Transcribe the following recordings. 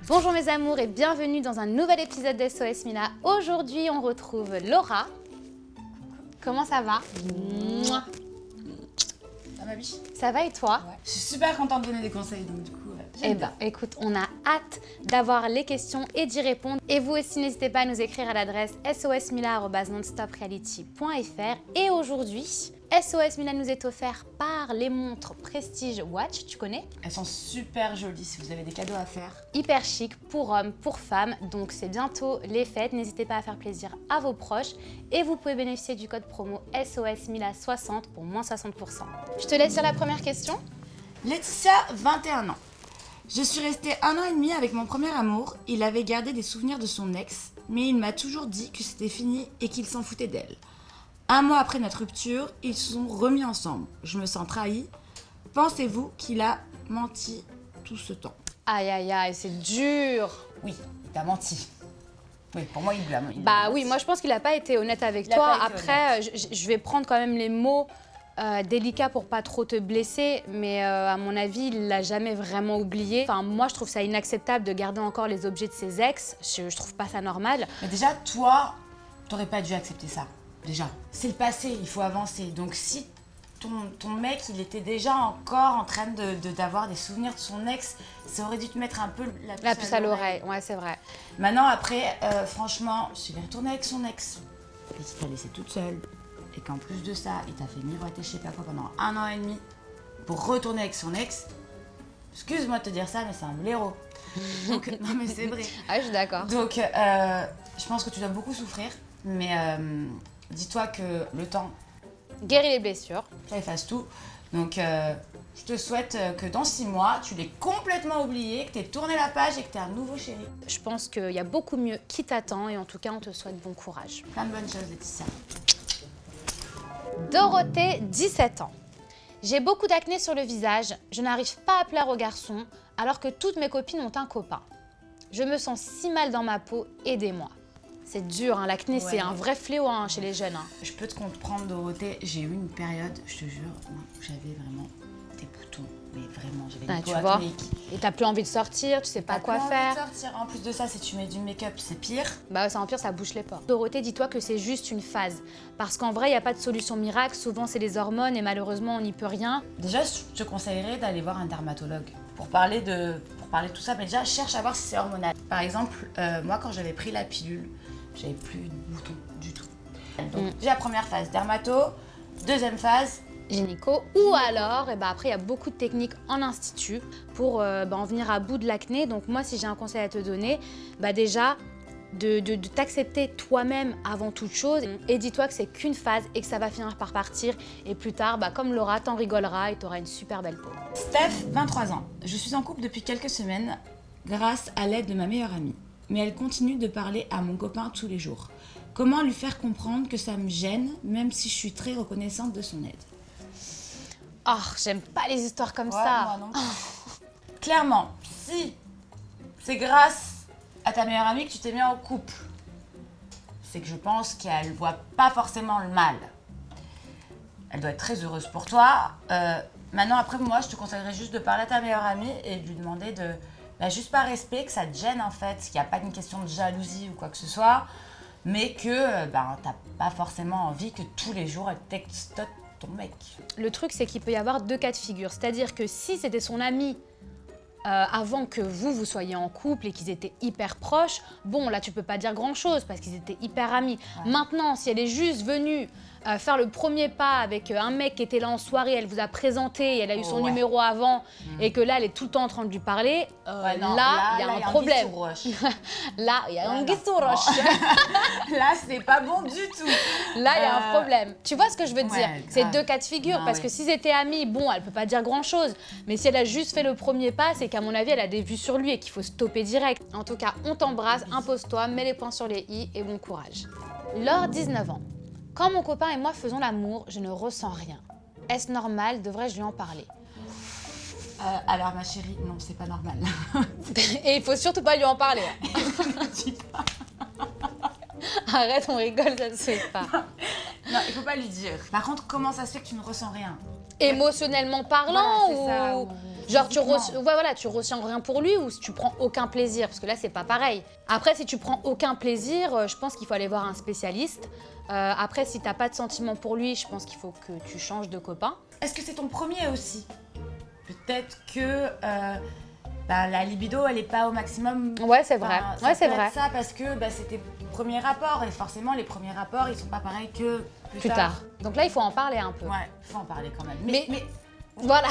Bonjour mes amours et bienvenue dans un nouvel épisode d'SOS Mila. Aujourd'hui, on retrouve Laura. Comment ça va? Mouah. Ça va, biche? Ça va et toi? Ouais. Je suis super contente de donner des conseils, donc du coup, Eh ben, écoute, on a hâte d'avoir les questions et d'y répondre. Et vous aussi, n'hésitez pas à nous écrire à l'adresse sosmila@nonstopreality.fr. Et aujourd'hui, SOS Mila nous est offert par les montres Prestige Watch, tu connais? elles sont super jolies si vous avez des cadeaux à faire. Hyper chic pour hommes, pour femmes, donc c'est bientôt les fêtes. N'hésitez pas à faire plaisir à vos proches et vous pouvez bénéficier du code promo SOSMILA60 pour moins 60%. Je te laisse sur la première question. Laetitia, 21 ans. Je suis restée 1 an et demi avec mon premier amour. Il avait gardé des souvenirs de son ex, mais il m'a toujours dit que c'était fini et qu'il s'en foutait d'elle. 1 mois après notre rupture, ils se sont remis ensemble. Je me sens trahie. Pensez-vous qu'il a menti tout ce temps? Aïe aïe aïe, c'est dur. Oui, il a menti. Oui, pour moi, il a menti. Bah oui, moi je pense qu'il n'a pas été honnête avec Il a toi. pas été Après, je vais prendre quand même les mots délicats pour pas trop te blesser, mais à mon avis, il l'a jamais vraiment oublié. Enfin, moi je trouve ça inacceptable de garder encore les objets de ses ex. Je trouve pas ça normal. Mais déjà, toi, t'aurais pas dû accepter ça. Déjà, c'est le passé, il faut avancer. Donc si ton mec, il était déjà encore en train d'avoir des souvenirs de son ex, ça aurait dû te mettre un peu La puce à l'oreille, ouais, c'est vrai. Maintenant, après, franchement, s'il est retourné avec son ex et qu'il t'a laissé toute seule, et qu'en plus de ça, il t'a fait miroiter je sais pas quoi pendant 1 an et demi pour retourner avec son ex, excuse-moi de te dire ça, mais c'est un blaireau. Donc, non mais c'est vrai. Ah, je suis d'accord. Donc, je pense que tu dois beaucoup souffrir, mais dis-toi que le temps, Guéris les blessures. ça efface tout. Donc, je te souhaite que dans 6 mois, tu l'aies complètement oublié, que tu aies tourné la page et que tu aies un nouveau chéri. Je pense qu'il y a beaucoup mieux qui t'attend et en tout cas, on te souhaite bon courage. Plein de bonnes choses, Laetitia. Dorothée, 17 ans. J'ai beaucoup d'acné sur le visage, je n'arrive pas à plaire aux garçons alors que toutes mes copines ont un copain. Je me sens si mal dans ma peau, aidez-moi. C'est dur, hein, l'acné, Ouais. c'est un vrai fléau chez les jeunes. Hein. Je peux te comprendre, Dorothée. J'ai eu une période, je te jure, où j'avais vraiment des boutons. Mais vraiment, j'avais Ah, des tu peaux vois. acnéiques. Et t'as plus envie de sortir, tu sais pas quoi faire. Sortir. En plus de ça, si tu mets du make-up, c'est pire. Bah ça empire, ça bouche les pores. Dorothée, dis-toi que c'est juste une phase. Parce qu'en vrai, il n'y a pas de solution miracle, souvent c'est les hormones et malheureusement on n'y peut rien. Déjà, je te conseillerais d'aller voir un dermatologue pour parler de tout ça. Mais déjà, cherche à voir si c'est hormonal. Par exemple, moi, quand j'avais pris la pilule, j'avais plus de boutons du tout. Donc, déjà, première phase, dermato. Deuxième phase, Gynéco. Ou alors, et bah après, il y a beaucoup de techniques en institut pour en venir à bout de l'acné. Donc moi, si j'ai un conseil à te donner, bah déjà, de t'accepter toi-même avant toute chose. Et dis-toi que c'est qu'une phase et que ça va finir par partir. Et plus tard, bah, comme Laura, t'en rigoleras et t'auras une super belle peau. Steph, 23 ans. Je suis en couple depuis quelques semaines grâce à l'aide de ma meilleure amie. Mais elle continue de parler à mon copain tous les jours. Comment lui faire comprendre que ça me gêne, même si je suis très reconnaissante de son aide? Oh, j'aime pas les histoires comme ça. Moi non. Clairement, si c'est grâce à ta meilleure amie que tu t'es mis en couple, c'est que je pense qu'elle voit pas forcément le mal. Elle doit être très heureuse pour toi. Maintenant, après, moi, je te conseillerais juste de parler à ta meilleure amie et de lui demander de... juste par respect, que ça te gêne en fait, qu'il n'y a pas une question de jalousie ou quoi que ce soit, mais que t'as pas forcément envie que tous les jours elle textote ton mec. Le truc, c'est qu'il peut y avoir 2 cas de figure. C'est-à-dire que si c'était son ami avant que vous soyez en couple et qu'ils étaient hyper proches, bon, là, tu peux pas dire grand-chose parce qu'ils étaient hyper amis. Ouais. Maintenant, si elle est juste venue faire le premier pas avec un mec qui était là en soirée, elle vous a présenté, elle a eu son numéro avant et que là, elle est tout le temps en train de lui parler, là, il y a un problème. Là, il y a un guisouroche. Là, c'est pas bon du tout. Là, il y a un problème. Tu vois ce que je veux te dire? C'est 2 cas de figure, Non, parce que s'ils étaient amis, bon, elle peut pas dire grand-chose. Mais si elle a juste fait le premier pas, c'est qu'à mon avis, elle a des vues sur lui et qu'il faut stopper direct. En tout cas, on t'embrasse, impose-toi, mets les points sur les i et bon courage. Laure, 19 ans. Quand mon copain et moi faisons l'amour, je ne ressens rien. Est-ce normal? Devrais-je lui en parler? Alors ma chérie, non, c'est pas normal. Et il faut surtout pas lui en parler. Ne dis pas. Arrête, on rigole, ça ne se fait pas. Non, il faut pas lui dire. Par contre, comment ça se fait que tu ne ressens rien? Émotionnellement parlant, Voilà, c'est ça, ou... ou Genre physiquement. tu ressens rien pour lui ou si tu prends aucun plaisir, parce que là c'est pas pareil. Après si tu prends aucun plaisir, je pense qu'il faut aller voir un spécialiste. Après si t'as pas de sentiment pour lui, je pense qu'il faut que tu changes de copain. Est-ce que c'est ton premier aussi? Peut-être que la libido, elle est pas au maximum. Ouais c'est vrai, Enfin, ouais ça c'est peut vrai. être ça parce que c'était premier rapport et forcément les premiers rapports ils sont pas pareils que Plus tard. Donc là il faut en parler un peu. Ouais, faut en parler quand même. Mais- Mais Voilà.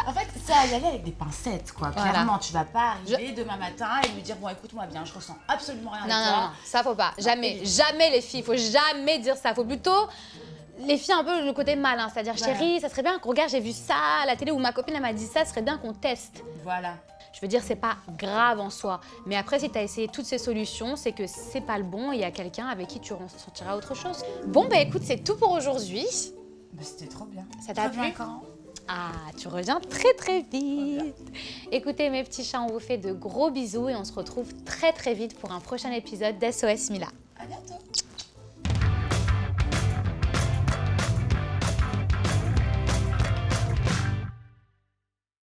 en fait, c'est à y aller avec des pincettes, quoi. Voilà. Clairement, tu vas pas arriver demain matin et lui dire bon, écoute-moi bien, je ressens absolument rien Non, avec non, toi. non, ça faut pas. Jamais, et- jamais les filles. Faut jamais dire ça. Faut plutôt les filles un peu le côté malin, c'est-à-dire Voilà. chérie, ça serait bien qu'on regarde, j'ai vu ça à la télé ou ma copine elle m'a dit ça, ce serait bien qu'on teste. Voilà. Je veux dire, c'est pas grave en soi. Mais après, si tu as essayé toutes ces solutions, c'est que c'est pas le bon et il y a quelqu'un avec qui tu ressentiras autre chose. Bon, bah écoute, c'est tout pour aujourd'hui. Bah, c'était trop bien. Ça t'a Tu reviens plu quand? Ah, tu reviens très très vite. Écoutez, mes petits chats, on vous fait de gros bisous et on se retrouve très très vite pour un prochain épisode d'SOS Mila.